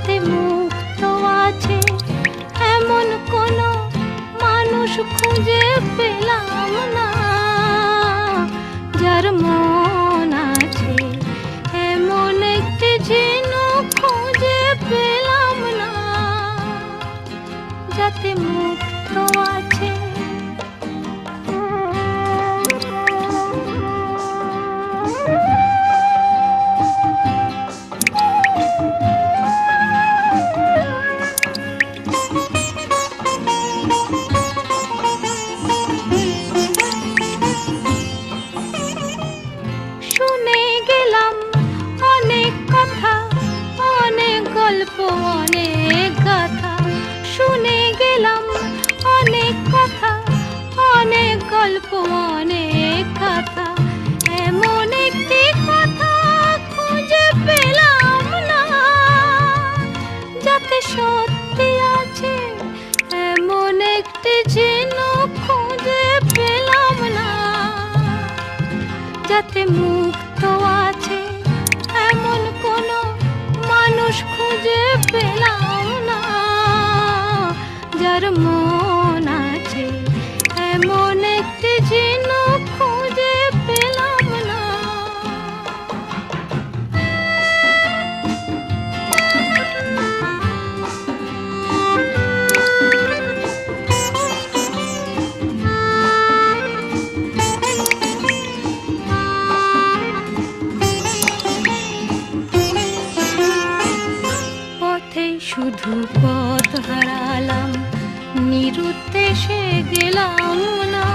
যাতে মুক্ত আছে এমন কোনো মানুষ খুঁজে পেলাম না, যার মন আছে এমন একটি ঝিনুক খুঁজে পেলাম না, যাতে মুক্ত আছে। শুনে গেলাম অনেক কথা, অনেক গল্প, অনেক গাথা। শুনে গেলাম অনেক কথা, অনেক গল্প, অনেক গাথা। এমন একটি কথা খুঁজে পেলাম না, যাতে সত্যি আছে এমন একটি ঝিনুক খুঁজে পেলাম না, যাতে মুক্ত আছে এমন কোনো মানুষ খুঁজে পেলাম না, যার মন আছে এমন একটি ঝিনুক খুঁজে পেলাম না। শুধু পথ হারালাম, নিরুদ্দেশে গেলাম না।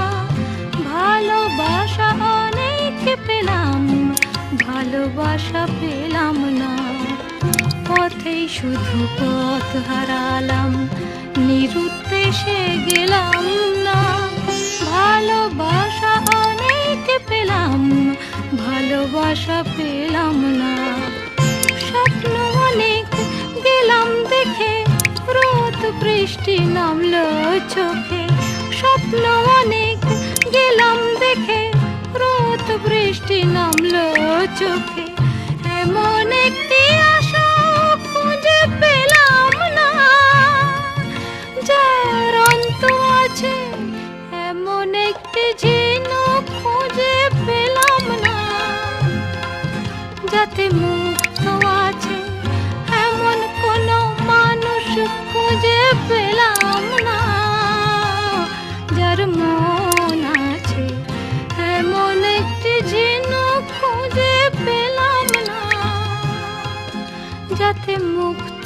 ভালোবাসা অনেক পেলাম, ভালোবাসা পেলাম না। পথেই শুধু পথ হারালাম, নিরুদ্দেশে গেলাম না। ভালোবাসা অনেক পেলাম, ভালোবাসা পেলাম না। স্বপ্ন অনেক গেলাম দেখে, রোদ বৃষ্টি নামলো চোখে। স্বপ্ন অনেক গেলাম দেখে, রোদ বৃষ্টি নামলো চোখে। এমন একটি আশা খুঁজে পেলাম না, যার অন্ত আছে এমন একটি ঝিনুক খুঁজে পেলাম না, যাতে মুক্ত আছে এমন কোনো মানুষ খুঁজে পেলাম না, যার মন আছে এমন একটি ঝিনুক খুঁজে পেলাম না, যাতে মুক্ত